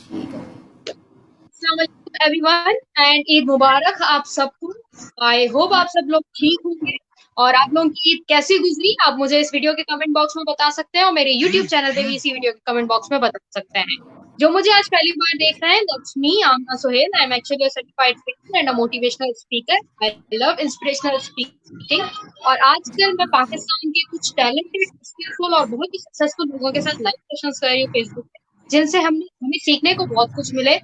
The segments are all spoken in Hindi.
ठीक है। अस्सलाम एवरीवन एंड ईद मुबारक आप सबको। आई होप आप सब लोग ठीक होंगे। और आप लोगों की ईद कैसी गुजरी आप मुझे इस वीडियो के कमेंट बॉक्स में बता सकते हैं और मेरे यूट्यूब चैनल पे भी इसी वीडियो के कमेंट बॉक्स में बता सकते हैं। जो मुझे आज पहली बार देख रहे हैं, that's me Amna Sohail. I am actually a certified trainer and a motivational speaker. I love inspirational speaking और आजकल मैं पाकिस्तान के कुछ टैलेंटेड, स्किलफुल और बहुत ही सक्सेसफुल लोगों के साथ लाइव सेशंस कर रही हूँ फेसबुक पे, जिनसे हमें हमें सीखने को बहुत कुछ मिले।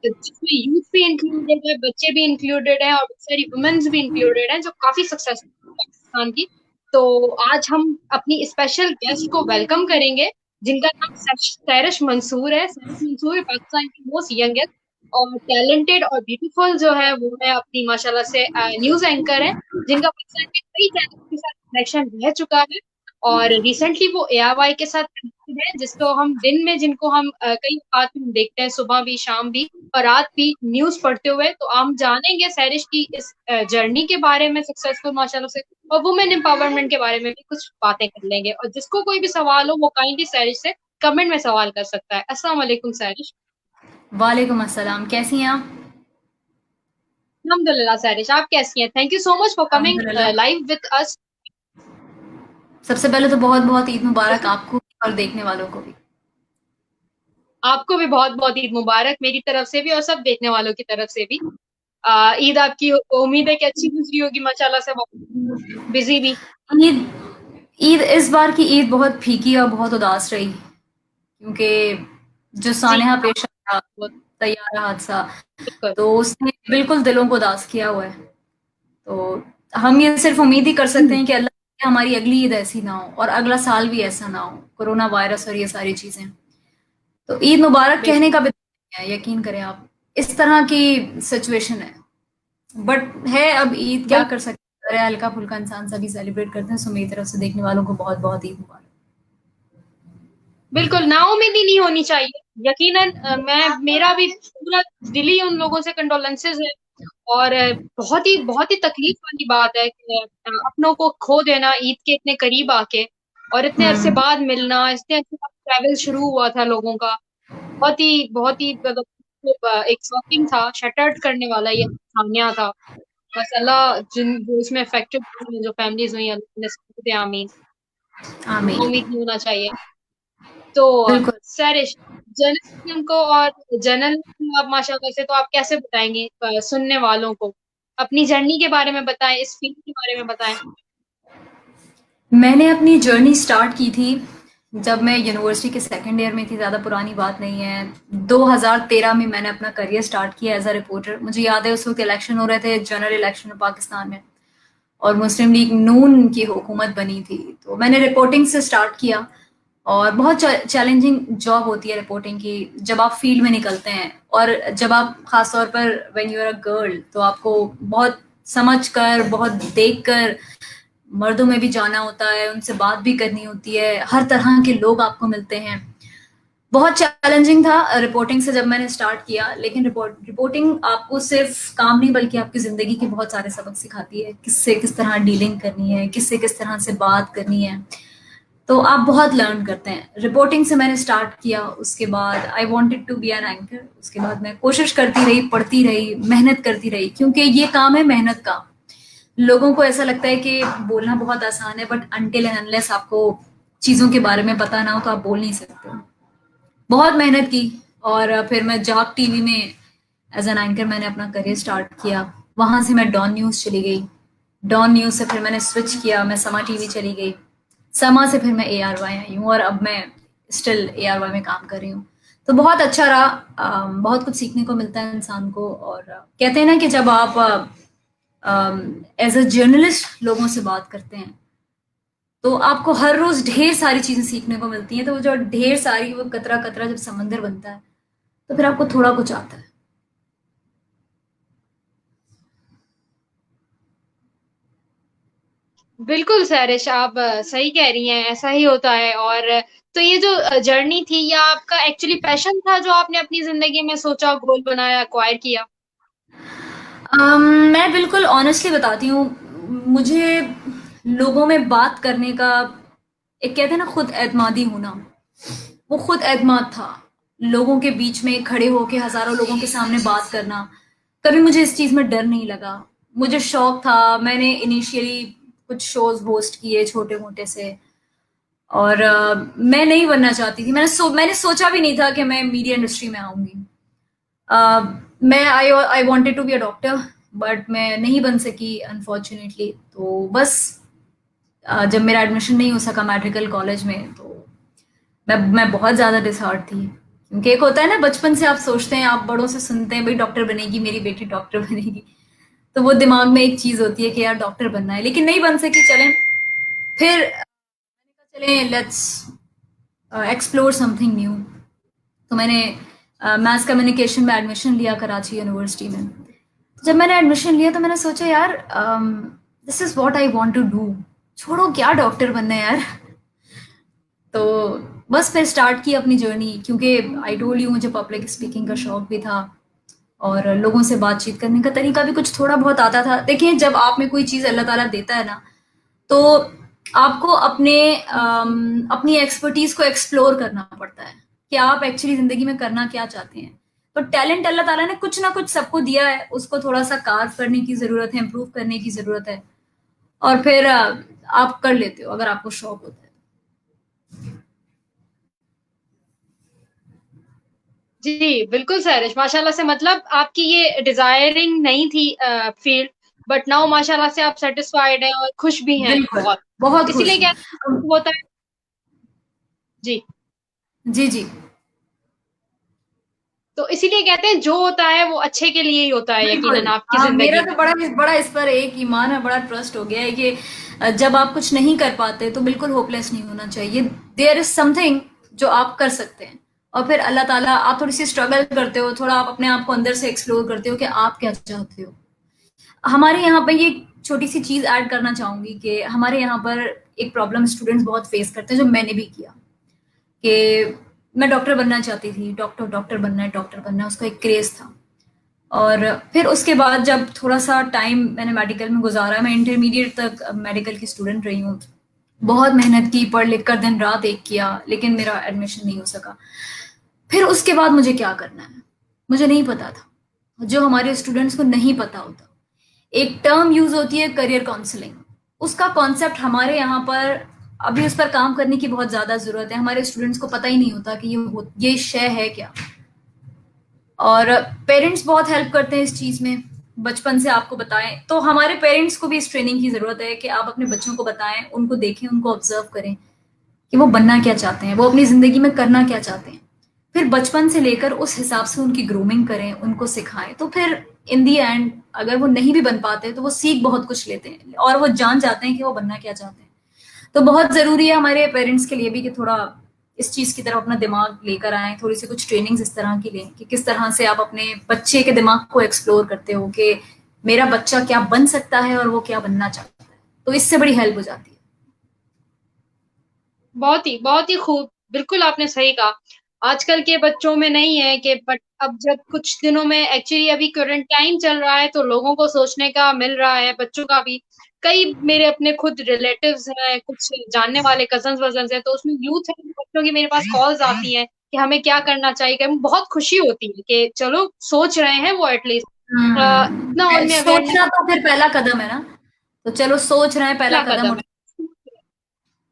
जिसमें यूथ भी इंक्लूडेड है, बच्चे भी इंक्लूडेड है और बहुत सारी वुमेन्स भी इंक्लूडेड हैं जो काफी सक्सेसफुल है पाकिस्तान की। तो आज हम अपनी स्पेशल गेस्ट को वेलकम करेंगे, जिनका नाम सैरिश मंसूर है। सैरिश मंसूर पाकिस्तान की मोस्ट यंगेस्ट और टैलेंटेड और ब्यूटीफुल जो है वो है, अपनी माशाल्लाह से न्यूज एंकर है, जिनका पाकिस्तान के कई चैनल के साथ कनेक्शन रह चुका है। और रिसेंटली वो एआरवाई के साथ connected है, जिसको हम दिन में जिनको हम कई बात में देखते हैं, सुबह भी शाम भी और रात भी न्यूज पढ़ते हुए। तो हम जानेंगे सैरिश की इस जर्नी के बारे में, सक्सेसफुल माशाल्लाह से, और वुमेन एम्पावरमेंट के बारे में भी कुछ बातें कर लेंगे। और जिसको कोई भी सवाल हो वो काइंडली सैरिश से कमेंट में सवाल कर सकता है। अस्सलाम वालेकुम सैरिश। वालेकुम अस्सलाम, कैसी हैं आप? अल्हम्दुलिल्लाह सैरिश, आप कैसी हैं? Thank you so much for coming अल्हम्दुलिल्लाह। Live with us. सबसे पहले तो बहुत-बहुत ईद मुबारक आपको भी और देखने वालों को भी। आपको भी बहुत बहुत ईद मुबारक मेरी तरफ से भी और सब देखने वालों की तरफ से भी। ईद आपकी उम्मीद है कि अच्छी गुजरी होगी माशाल्लाह से, बिजी भी। ईद ईद इस बार की ईद बहुत फीकी और बहुत उदास रही, क्योंकि जो जी सानेहा पेश आया, बहुत तैयारा हादसा, बिल्कुल। तो उसने बिल्कुल दिलों को उदास किया हुआ है। तो हम ये सिर्फ उम्मीद ही कर सकते हम्म, हैं कि अल्लाह करे हमारी अगली ईद ऐसी ना हो और अगला साल भी ऐसा ना हो, कोरोना वायरस और ये सारी चीज़ें। तो ईद मुबारक कहने बिल्कुल का भी नहीं है, यकीन करें आप, इस तरह की सिचुएशन है। बट है, अब ईद क्या बिल्कुल कर सकते हैं, हल्का फुल्का इंसान सभी सेलिब्रेट करते हैं। सो मेरी तरफ से देखने वालों को बहुत बहुत ईद मुबारक। बिल्कुल नाउम्मीदी नहीं होनी चाहिए। यकीनन मैं मेरा भी पूरा दिली उन लोगों से कंडोलेंसेस है। और बहुत ही तकलीफ वाली बात है कि अपनों को खो देना ईद के इतने करीब आके, और इतने अरसे हम्म। बाद मिलना, इतने अरसे बाद ट्रैवल शुरू हुआ था लोगों का। बहुत ही मतलब एक शॉकिंग था, शटर्ड करने वाला ये सामना था। बस अल्लाह जिन जो इसमें अफेक्टेड हुई, जो फैमिलीज हुई, अल्लाह ने सबको दे आमीन। आमीन। उम्मीद नहीं होना चाहिए। तो बिल्कुल। सरिश, जर्नलिज्म को और जर्नलिज्म आप माशाल्लाह से, तो आप कैसे बताएंगे सुनने वालों को? अपनी जर्नी के बारे में बताएं, इस फील्ड के बारे में बताएं। मैंने अपनी जर्नी स्टार्ट की थी जब मैं यूनिवर्सिटी के सेकंड ईयर में थी, ज़्यादा पुरानी बात नहीं है। 2013 में मैंने अपना करियर स्टार्ट किया एज अ रिपोर्टर। मुझे याद है उस वक्त इलेक्शन हो रहे थे, जनरल इलेक्शन पाकिस्तान में, और मुस्लिम लीग नून की हुकूमत बनी थी। तो मैंने रिपोर्टिंग से स्टार्ट किया, और बहुत चैलेंजिंग जॉब होती है रिपोर्टिंग की जब आप फील्ड में निकलते हैं। और जब आप खास तौर पर when you are a girl, तो आपको बहुत समझ कर, बहुत देख कर मर्दों में भी जाना होता है, उनसे बात भी करनी होती है, हर तरह के लोग आपको मिलते हैं। बहुत चैलेंजिंग था रिपोर्टिंग से जब मैंने स्टार्ट किया। लेकिन रिपोर्टिंग आपको सिर्फ काम नहीं बल्कि आपकी ज़िंदगी के बहुत सारे सबक सिखाती है, किससे किस तरह डीलिंग करनी है, किससे किस तरह से बात करनी है। तो आप बहुत लर्न करते हैं। रिपोर्टिंग से मैंने स्टार्ट किया, उसके बाद I wanted to be an anchor. उसके बाद मैं कोशिश करती रही, पढ़ती रही, मेहनत करती रही, क्योंकि ये काम है मेहनत का। लोगों को ऐसा लगता है कि बोलना बहुत आसान है, बट अनटिल एंड अनलेस आपको चीज़ों के बारे में पता ना हो तो आप बोल नहीं सकते। बहुत मेहनत की, और फिर मैं जाग टीवी में एज एन एंकर मैंने अपना करियर स्टार्ट किया। वहां से मैं डॉन न्यूज़ चली गई। डॉन न्यूज़ से फिर मैंने स्विच किया, मैं समा टीवी चली गई। समा से फिर मैं ए आर वाई आई हूँ, और अब मैं स्टिल ए आर वाई में काम कर रही हूँ। तो बहुत अच्छा रहा। बहुत कुछ सीखने को मिलता है इंसान को। और कहते हैं ना कि जब आप एज अ जर्नलिस्ट लोगों से बात करते हैं, तो आपको हर रोज ढेर सारी चीजें सीखने को मिलती हैं। तो वो जो ढेर सारी, वो कतरा कतरा जब समंदर बनता है, तो फिर आपको थोड़ा कुछ आता है। बिल्कुल सैरिश, आप सही कह रही हैं, ऐसा ही होता है। और तो ये जो जर्नी थी, या आपका एक्चुअली पैशन था जो आपने अपनी जिंदगी में सोचा, गोल बनाया, एक्वायर किया? मैं बिल्कुल ऑनेस्टली बताती हूँ, मुझे लोगों में बात करने का, एक कहते हैं ना खुद एतमादी होना, वो खुद एतमाद था। लोगों के बीच में खड़े होके हज़ारों लोगों के सामने बात करना, कभी मुझे इस चीज़ में डर नहीं लगा। मुझे शौक था, मैंने इनिशियली कुछ शोज़ होस्ट किए छोटे-मोटे से और मैं नहीं बनना चाहती थी। मैंने सोचा भी नहीं था कि मैं मीडिया इंडस्ट्री में आऊँगी। मैं I wanted to be a doctor but मैं नहीं बन सकी अनफॉर्च्युनेटली। तो बस जब मेरा एडमिशन नहीं हो सका मेडिकल कॉलेज में तो मैं बहुत ज़्यादा डिसहार्ट थी। क्योंकि एक होता है ना बचपन से आप सोचते हैं, आप बड़ों से सुनते हैं, भाई डॉक्टर बनेगी मेरी बेटी, डॉक्टर बनेगी। तो वो दिमाग में एक चीज़ होती है कि यार डॉक्टर बनना है, लेकिन नहीं बन सकी। चलें फिर चलें लेट्स एक्सप्लोर समथिंग न्यू। तो मैंने मास कम्युनिकेशन में एडमिशन लिया कराची यूनिवर्सिटी में। जब मैंने एडमिशन लिया तो मैंने सोचा यार this is what I want to do. छोड़ो क्या डॉक्टर बनना है यार। तो बस फिर स्टार्ट की अपनी जर्नी, क्योंकि आई टोल्ड यू मुझे पब्लिक स्पीकिंग का शौक भी था और लोगों से बातचीत करने का तरीका भी कुछ थोड़ा बहुत आता था। देखिए जब आप में कोई चीज़ अल्लाह ताला देता है ना, तो आपको अपनी एक्सपर्टीज को एक्सप्लोर करना पड़ता है कि आप एक्चुअली जिंदगी में करना क्या चाहते हैं। तो टैलेंट अल्लाह ताला ने कुछ ना कुछ सबको दिया है, उसको थोड़ा सा कार्व करने की जरूरत है, इम्प्रूव करने की जरूरत है और फिर आप कर लेते हो अगर आपको शौक होता है। जी, बिल्कुल सैरिश माशाल्लाह से, मतलब आपकी ये डिजायरिंग नहीं थी फील्ड, बट नाउ माशाल्लाह से आप सेटिस्फाइड हैं और खुश भी हैं बिल्कुल, बहुत। बहुत खुश इसीलिए हूँ। क्या होता है। जी, जी जी। तो इसीलिए कहते हैं जो होता है वो अच्छे के लिए ही होता है, बिल्कुल। यकीनन आपकी हाँ, मेरा जिंदगी तो में। बड़ा बड़ा इस पर एक ईमान है, बड़ा ट्रस्ट हो गया है कि जब आप कुछ नहीं कर पाते तो बिल्कुल होपलेस नहीं होना चाहिए। देयर इज समथिंग जो आप कर सकते हैं और फिर अल्लाह ताला, आप थोड़ी सी स्ट्रगल करते हो, थोड़ा आप अपने आप को अंदर से एक्सप्लोर करते हो कि आप क्या चाहते हो। हमारे यहाँ पे ये छोटी सी चीज ऐड करना चाहूंगी कि हमारे यहाँ पर एक प्रॉब्लम स्टूडेंट्स बहुत फेस करते हैं, जो मैंने भी किया, कि मैं डॉक्टर बनना चाहती थी। डॉक्टर डॉक्टर बनना है, डॉक्टर बनना है, उसका एक क्रेज था। और फिर उसके बाद जब थोड़ा-सा टाइम मैंने मेडिकल में गुज़ारा, मैं इंटरमीडिएट तक मेडिकल की स्टूडेंट रही हूँ। बहुत मेहनत की, पढ़ लिख कर दिन-रात एक किया, लेकिन मेरा एडमिशन नहीं हो सका। फिर उसके बाद मुझे क्या करना है, मुझे नहीं पता था, जो हमारे स्टूडेंट्स को नहीं पता होता। एक टर्म यूज़ होती है करियर काउंसलिंग, उसका कॉन्सेप्ट हमारे यहाँ पर अभी उस पर काम करने की बहुत ज़्यादा ज़रूरत है। हमारे स्टूडेंट्स को पता ही नहीं होता कि ये शय है क्या। और पेरेंट्स बहुत हेल्प करते हैं इस चीज़ में, बचपन से आपको बताएं। तो हमारे पेरेंट्स को भी इस ट्रेनिंग की ज़रूरत है कि आप अपने बच्चों को बताएं, उनको देखें, उनको ऑब्जर्व करें कि वो बनना क्या चाहते हैं, वो अपनी ज़िंदगी में करना क्या चाहते हैं। फिर बचपन से लेकर उस हिसाब से उनकी ग्रूमिंग करें, उनको सिखाएं। तो फिर इन दी एंड अगर वो नहीं भी बन पाते तो वो सीख बहुत कुछ लेते हैं और वो जान जाते हैं कि वो बनना क्या चाहते हैं। तो बहुत ज़रूरी है हमारे पेरेंट्स के लिए भी कि थोड़ा इस चीज़ की तरफ अपना दिमाग लेकर आएँ, थोड़ी-सी कुछ ट्रेनिंग्स इस तरह की लें कि किस तरह से आप अपने बच्चे के दिमाग को एक्सप्लोर करते हो कि मेरा बच्चा क्या बन सकता है और वो क्या बनना चाहता है। तो इससे बड़ी हेल्प हो जाती है। बहुत ही खूब, बिल्कुल आपने सही कहा। आजकल के बच्चों में नहीं है कि, बट अब जब कुछ दिनों में एक्चुअली अभी करंट टाइम चल रहा है तो लोगों को सोचने का मिल रहा है, बच्चों का भी। कई मेरे अपने खुद रिलेटिव्स हैं, कुछ जानने वाले कजन्स वजन्स हैं, तो उसमें यूथ है, बच्चों की मेरे पास कॉल्स आती हैं कि हमें क्या करना चाहिए। कि हमें बहुत खुशी होती है कि चलो सोच रहे हैं वो एटलीस्ट, इतना उनमें अवेयरनेस। सोचना तो फिर पहला कदम है ना, तो चलो सोच रहे हैं, पहला पहला कदम कदम उठ। है।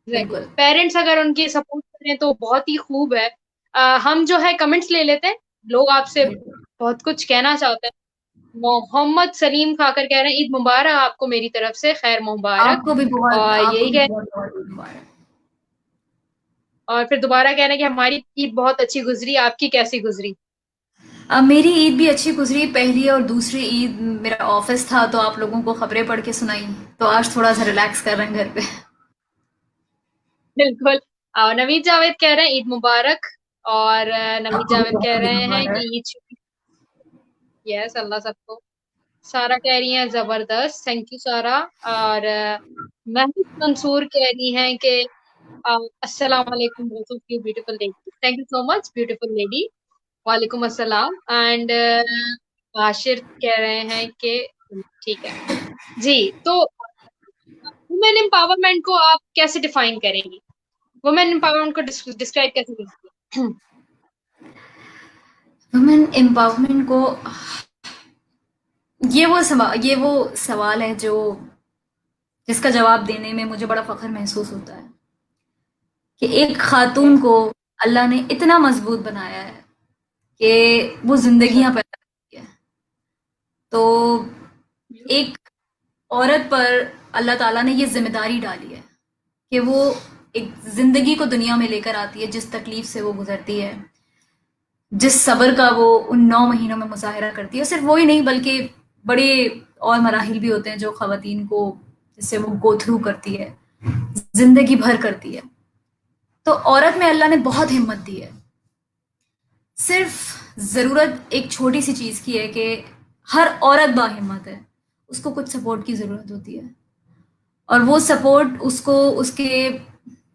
एग्जैक्टली, बिल्कुल। पेरेंट्स अगर उनकी सपोर्ट करें तो बहुत ही खूब है। हम जो है कमेंट्स ले लेते हैं, लोग आपसे बिल्कुल। बहुत कुछ कहना चाहते हैं। मोहम्मद सलीम खाकर कह रहे हैं ईद मुबारक आपको मेरी तरफ से, खैर मुबारक। और यही कह, बहुत मुबारक। और फिर दोबारा कह रहे हैं कि हमारी ईद बहुत अच्छी गुजरी, आपकी कैसी गुजरी। मेरी ईद भी अच्छी गुजरी। पहली और दूसरी ईद मेरा ऑफिस था तो आप लोगों को खबरें पढ़ के सुनाई, तो आज थोड़ा सा रिलैक्स कर रहे हैं घर पे। बिल्कुल। नवीद जावेद कह रहे हैं ईद मुबारक। और नवीद आपको भी जावेद कह बहुत ईद रहे हैं कि मुबारक। ईद, यस अल्लाह सबको। सारा कह रही हैं जबरदस्त, थैंक यू सारा। और महमूद मंसूर कह रही हैं कि अस्सलाम वालेकुम both of you beautiful lady, thank you so much beautiful lady. वालेकुम अस्सलाम। एंड आशिर कह रहे हैं कि ठीक है। जी, तो वुमेन एम्पावरमेंट को आप कैसे डिफाइन करेंगी? वुमेन एम्पावरमेंट को डिस्क्राइब कैसे करेंगी? वुमेन एम्पावरमेंट को, ये वो सवाल है जो जिसका जवाब देने में मुझे बड़ा फख्र महसूस होता है कि एक खातून को अल्लाह ने इतना मजबूत बनाया है कि वो अच्छा। जिंदगियां पैदा करती है। तो एक औरत पर अल्लाह ताला ने ये जिम्मेदारी डाली है कि वो एक जिंदगी को दुनिया में लेकर आती है, जिस तकलीफ से वो गुजरती है, जिस सब्र का वो उन 9 महीनों में मुजाहिरा करती है। सिर्फ वही नहीं बल्कि बड़े और मराहिल भी होते हैं जो खवातीन को, जिससे वो गो थ्रू करती है, जिंदगी भर करती है। तो औरत में अल्लाह ने बहुत हिम्मत दी है। सिर्फ ज़रूरत एक छोटी सी चीज़ की है कि हर औरत बाहिम्मत है, उसको कुछ सपोर्ट की ज़रूरत होती है, और वो सपोर्ट उसको उसके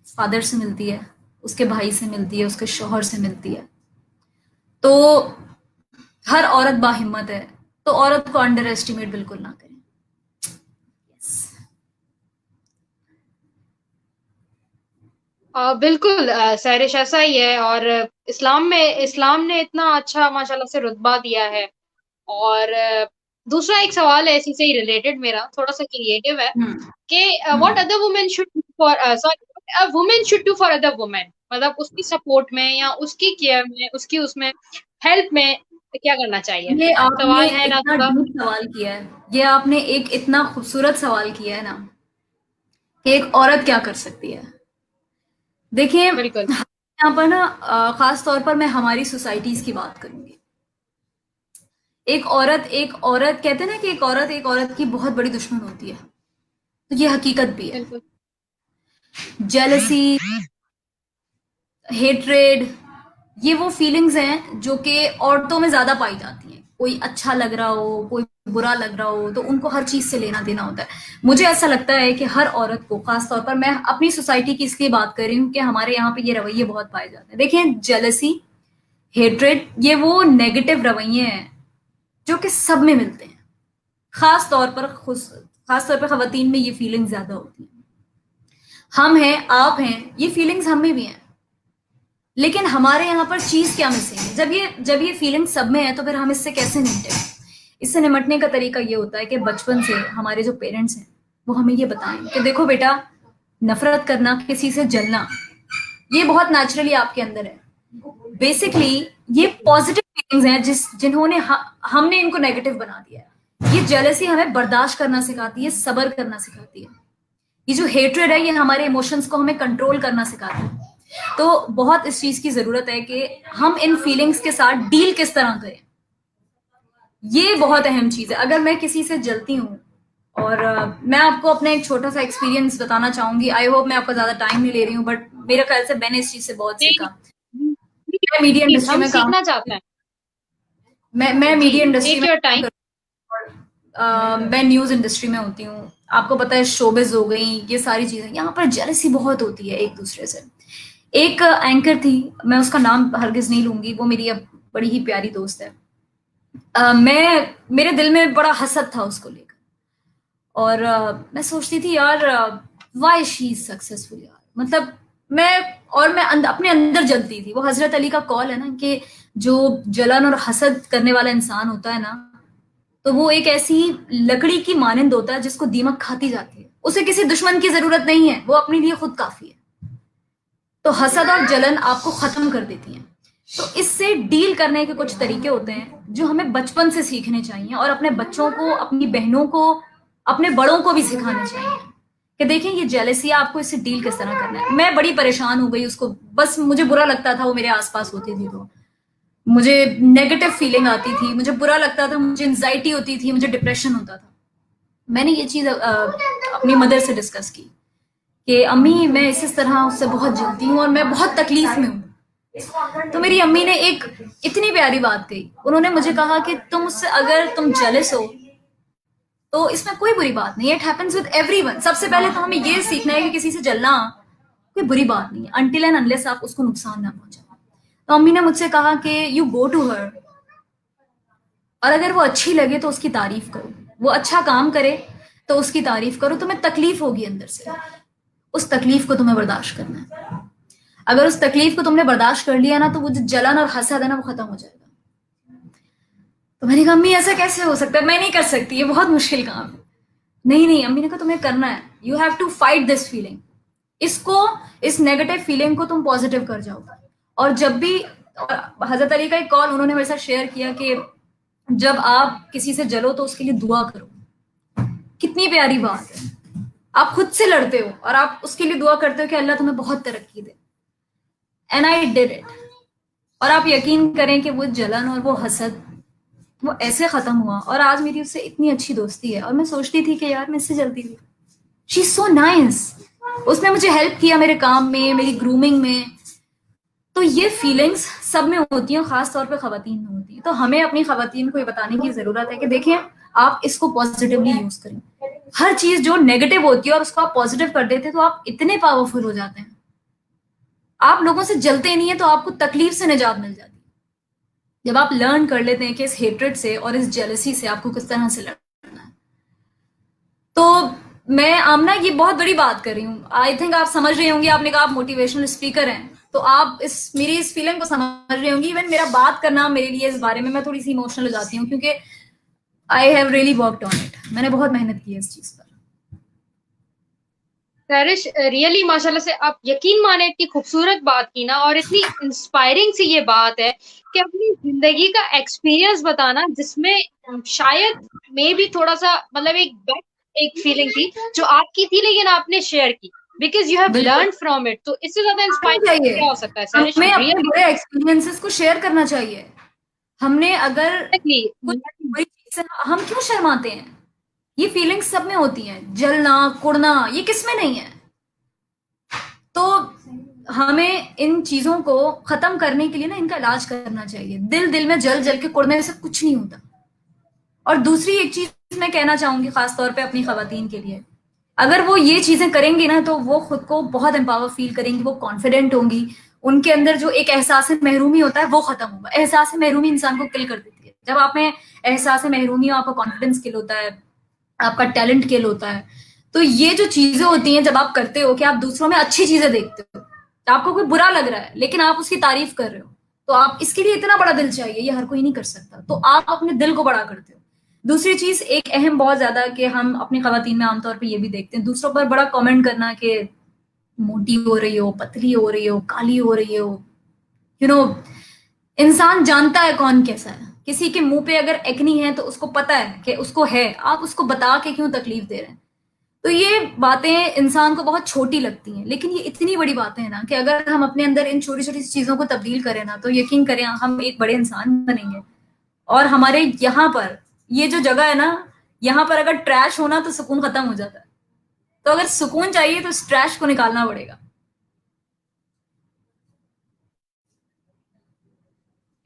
फादर से मिलती है, उसके भाई से मिलती है, उसके शोहर से मिलती है। तो हर औरत बाहिम्मत है, तो औरत को अंडर एस्टिमेट बिल्कुल ना करें। यस। बिल्कुल सैरिश ऐसा ही है। और इस्लाम ने इतना अच्छा माशाल्लाह से रुतबा दिया है। और दूसरा एक सवाल है इसी से ही रिलेटेड, मेरा थोड़ा सा क्रिएटिव है हम्म। कि what hmm. Other women should for sorry a women should do for other women, मतलब उसकी सपोर्ट में या उसकी केयर में, उसकी उसमें हेल्प में क्या करना चाहिए। ये आपने सवाल है ना इतना थोड़ा। डीप सवाल किया है, ये आपने एक इतना खूबसूरत सवाल किया है ना, कि एक औरत क्या कर सकती है। देखिए, बिल्कुल यहाँ पर ना खास तौर पर मैं हमारी सोसाइटीज की बात करूंगी। एक औरत कहते हैं ना कि एक औरत की बहुत बड़ी दुश्मन होती है, तो ये हकीकत भी है। बिल्कुल जेलसी, हेट्रेड, ये वो फीलिंग्स हैं जो कि औरतों में ज्यादा पाई जाती हैं। कोई अच्छा लग रहा हो, कोई बुरा लग रहा हो, तो उनको हर चीज से लेना देना होता है। मुझे ऐसा लगता है कि हर औरत को, खास तौर पर मैं अपनी सोसाइटी की इसलिए बात कर रही हूँ कि हमारे यहाँ पे ये रवैये बहुत पाए जाते हैं। देखिए, जेलसी, हेट्रेड, ये वो नेगेटिव रवैये हैं जो कि सब में मिलते हैं। खास तौर पर खास तौर पर खवातीन में ये फीलिंग्स ज्यादा होती हैं। हम हैं, आप हैं, ये फीलिंग्स हम में भी हैं। लेकिन हमारे यहाँ पर चीज क्या मिसिंग है? जब ये फीलिंग सब में है, तो फिर हम इससे कैसे निपटे? इससे निपटने का तरीका ये होता है कि बचपन से हमारे जो पेरेंट्स हैं वो हमें ये बताएं कि देखो बेटा, नफरत करना, किसी से जलना, ये बहुत नेचुरली आपके अंदर है। बेसिकली ये पॉजिटिव फीलिंग्स हैं जिन्होंने हमने इनको नेगेटिव बना दिया है। ये जेलसी हमें बर्दाश्त करना सिखाती है, सबर करना सिखाती है। ये जो हेट्रेड है, ये हमारे इमोशंस को हमें कंट्रोल करना सिखाता है। तो बहुत इस चीज की जरूरत है कि हम इन फीलिंग्स के साथ डील किस तरह करें। ये बहुत अहम चीज है। अगर मैं किसी से जलती हूँ, और मैं आपको अपना एक छोटा सा एक्सपीरियंस बताना चाहूंगी। आई होप मैं आपका ज्यादा टाइम नहीं ले रही हूँ, बट मेरे ख्याल से मैंने इस चीज से बहुत नहीं, सीखा। मैं मीडिया प्लीज इंडस्ट्री हम में काम सीखना चाहते हैं। मैं जी, मीडिया इंडस्ट्री टेक में योर काम टाइम। कर मैं न्यूज इंडस्ट्री में होती हूँ। आपको पता है, शोबिज हो गई, ये सारी चीजें, यहाँ पर जेलसी बहुत होती है एक दूसरे से। एक एंकर थी, मैं उसका नाम हरगिज नहीं लूंगी, वो मेरी अब बड़ी ही प्यारी दोस्त है। मेरे दिल में बड़ा हसद था उसको लेकर, और मैं सोचती थी यार, वाई शी इज सक्सेसफुल यार, मतलब मैं अपने अंदर जलती थी। वो हजरत अली का कॉल है ना कि जो जलन और हसद करने वाला इंसान होता है ना, तो वो एक ऐसी लकड़ी की मानंद होता है जिसको दीमक खाती जाती है। उसे किसी दुश्मन की जरूरत नहीं है, वो अपने लिए खुद काफी है। तो हसद और जलन आपको खत्म कर देती हैं। तो इससे डील करने के कुछ तरीके होते हैं जो हमें बचपन से सीखने चाहिए, और अपने बच्चों को, अपनी बहनों को, अपने बड़ों को भी सिखाने चाहिए कि देखें ये जेलसी है, आपको इससे डील किस तरह करना है। मैं बड़ी परेशान हो गई उसको, बस मुझे बुरा लगता था वो मेरे आसपास होती थी तो मुझे नेगेटिव फीलिंग आती थी, मुझे बुरा लगता था, मुझे एंजाइटी होती थी, मुझे डिप्रेशन होता था। मैंने ये चीज अपनी मदर से डिस्कस की कि अम्मी, मैं इस तरह उससे बहुत जलती हूँ और मैं बहुत तकलीफ में हूँ। तो मेरी अम्मी ने एक इतनी प्यारी बात कही। उन्होंने मुझे कहा कि अगर तुम जेलस हो तो इसमें कोई बुरी बात नहीं है, इट हैपेंस विद एवरीवन। सबसे पहले तो हमें ये सीखना है कि किसी से जलना कोई बुरी बात नहीं है, अनटिल एंड अनलेस आप उसको नुकसान ना पहुंचाए। तो अम्मी ने मुझसे कहा कि यू गो टू हर, और अगर वो अच्छी लगे तो उसकी तारीफ करो, वो अच्छा काम करे तो उसकी तारीफ करो। तुम्हें तकलीफ होगी अंदर से, उस तकलीफ को तुम्हें बर्दाश्त करना है। अगर उस तकलीफ को तुमने बर्दाश्त कर लिया ना, तो वो जो जलन और हसद है ना, वो खत्म हो जाएगा। तो मैंने कहा अम्मी ऐसा कैसे हो सकता है, मैं नहीं कर सकती, ये बहुत मुश्किल काम है। नहीं नहीं, अम्मी ने कहा तुम्हें करना है, you have to fight this feeling. इसको, इस नेगेटिव फीलिंग को तुम पॉजिटिव कर जाओ। और जब भी, और हजरत अली का एक कॉल उन्होंने मेरे साथ शेयर किया कि जब आप किसी से जलो तो उसके लिए दुआ करो। कितनी प्यारी बात है। आप खुद से लड़ते हो और आप उसके लिए दुआ करते हो कि अल्लाह तुम्हें बहुत तरक्की दे। And I did it. और आप यकीन करें कि वो जलन और वो हसद, वो ऐसे खत्म हुआ और आज मेरी उससे इतनी अच्छी दोस्ती है। और मैं सोचती थी कि यार मैं इससे जलती थी, शी इज सो नाइस। उसने मुझे हेल्प किया मेरे काम में, मेरी ग्रूमिंग में। तो ये फीलिंग्स सब में होती हैं, खास तौर पे खवातीन में होती हैं। तो हमें अपनी खवातीन को ये बताने की जरूरत है कि देखिए, आप इसको पॉजिटिवली यूज करें। हर चीज जो नेगेटिव होती है और उसको आप पॉजिटिव कर देते हैं तो आप इतने पावरफुल हो जाते हैं। आप लोगों से जलते नहीं है तो आपको तकलीफ से निजात मिल जाती है। जब आप लर्न कर लेते हैं कि इस हेट्रेड से और इस जेलसी से आपको किस तरह से लड़ना है। तो मैं आमना ये बहुत बड़ी बात कर रही हूँ, आई थिंक आप समझ रही होंगी। आपने कहा आप मोटिवेशनल स्पीकर हैं, तो आप इस मेरी इस फीलिंग को समझ रही होंगी। इवन मेरा बात करना मेरे लिए इस बारे में, मैं थोड़ी सी इमोशनल हो जाती हूँ क्योंकि I have really worked on it. मैंने बहुत मेहनत की है इस चीज पर। सरिश, रियली माशाल्लाह से आप यकीन माने इतनी खूबसूरत बात की ना, और इतनी इंस्पायरिंग सी ये बात है कि अपनी जिंदगी का एक्सपीरियंस बताना, जिसमें शायद मे भी थोड़ा सा मतलब एक फीलिंग थी जो आपकी थी, लेकिन आपने शेयर की बिकॉज यू हैव बिल्कुल लर्न फ्रॉम इट। तो इससे ज्यादा आनी इंस्पायरिंग चाहिए। क्या हो सकता है सरिश, हमें अपने रियली। बुरे एक्सपीरियंसेस को शेयर करना चाहिए। हमने अगर कुछ एग्जैक्टली। बुरी चीज से, हम क्यों शर्माते हैं? ये फीलिंग्स सब में होती हैं, जलना कुड़ना, ये किस में नहीं है? तो हमें इन चीजों को खत्म करने के लिए ना इनका इलाज करना चाहिए। दिल दिल में जल जल के कुड़ने से कुछ नहीं होता। और दूसरी एक चीज मैं कहना चाहूंगी खास तौर पे अपनी खवातीन के लिए, अगर वो ये चीजें करेंगी ना तो वो खुद को बहुत एम्पावर फील करेंगी, वो कॉन्फिडेंट होंगी। उनके अंदर जो एक एहसास महरूमी होता है वो खत्म होगा। एहसास महरूमी इंसान को किल कर देती है। जब आप में एहसास महरूमी हो, आपका कॉन्फिडेंस किल होता है, आपका टैलेंट किल होता है। तो ये जो चीजें होती हैं जब आप करते हो कि आप दूसरों में अच्छी चीजें देखते हो, तो आपको कोई बुरा लग रहा है लेकिन आप उसकी तारीफ कर रहे हो, तो आप इसके लिए इतना बड़ा दिल चाहिए, ये हर कोई नहीं कर सकता। तो आप अपने दिल को बड़ा करते हो। दूसरी चीज एक अहम बहुत ज्यादा कि हम अपनी खवातीन में आमतौर पर ये भी देखते हैं दूसरों पर बड़ा कमेंट करना कि मोटी हो रही हो, पतली हो रही हो, काली हो रही हो। यू नो, इंसान जानता है कौन कैसा है। किसी के मुंह पे अगर एक्नी है तो उसको पता है कि उसको है, आप उसको बता के क्यों तकलीफ दे रहे हैं? तो ये बातें इंसान को बहुत छोटी लगती हैं, लेकिन ये इतनी बड़ी बातें हैं ना कि अगर हम अपने अंदर इन छोटी छोटी चीजों को तब्दील करें ना, तो यकीन करें हम एक बड़े इंसान बनेंगे। और हमारे यहाँ पर, ये जो जगह है ना, यहाँ पर अगर ट्रैश होना तो सुकून खत्म हो जाता है। तो अगर सुकून चाहिए तो इस ट्रैश को निकालना पड़ेगा।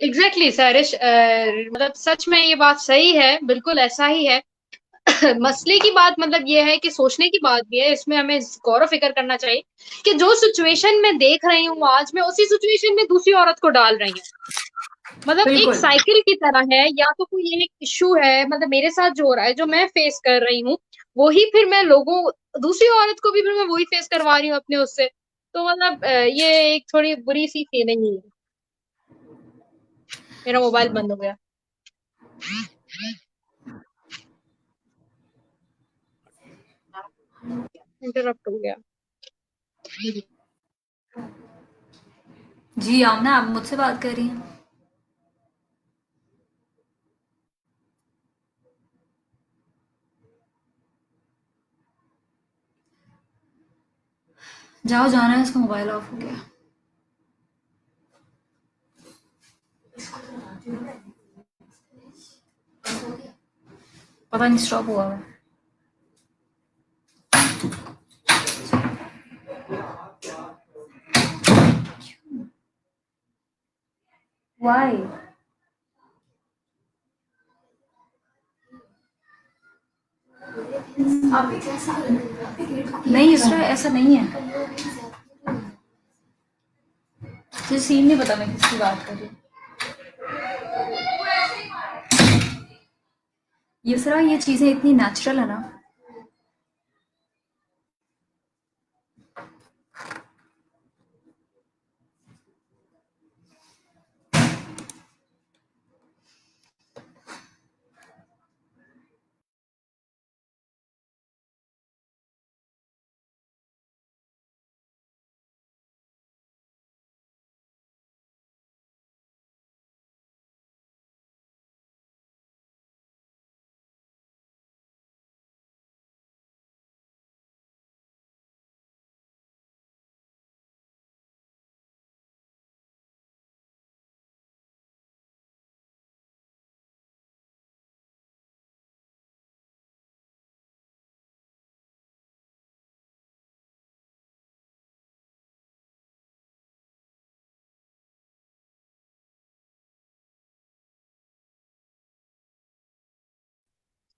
एग्जैक्टली सरिश, मतलब सच में ये बात सही है, बिल्कुल ऐसा ही है। मसले की बात मतलब ये है कि सोचने की बात भी है, इसमें हमें गौर व फिक्र करना चाहिए कि जो सिचुएशन में देख रही हूँ आज, मैं उसी सिचुएशन में दूसरी औरत को डाल रही हूँ। मतलब एक बिल्कुल साइकिल की तरह है, या तो कोई एक इशू है मतलब मेरे साथ जो हो रहा है, जो मैं फेस कर रही हूँ, वही फिर मैं लोगों, दूसरी औरत को भी फिर मैं वही फेस करवा रही हूँ अपने उससे। तो मतलब ये एक थोड़ी बुरी सी फीलिंग ही है। मेरा मोबाइल बंद हो गया, इंटरप्ट हो गया। जी। आमना, आप मुझसे बात कर रही हैं? जाओ, जाना है, उसका मोबाइल ऑफ हो गया। पता नहीं स्टॉप हुआ है। वाई? नहीं, इसका ऐसा नहीं है। मुझे सीन नहीं पता मैं किसकी बात कर रही हूँ। ये सरा, ये चीजें इतनी नेचुरल है ना।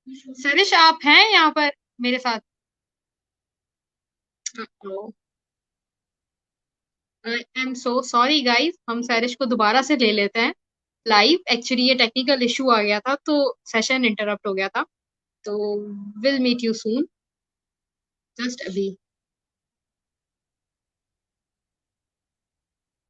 सरिश आप हैं यहाँ पर मेरे साथ? I am so sorry guys, हम सरिश को दोबारा से ले लेते हैं लाइव। एक्चुअली ये टेक्निकल इशू आ गया था तो सेशन इंटरप्ट हो गया था। तो will meet you soon, just अभी।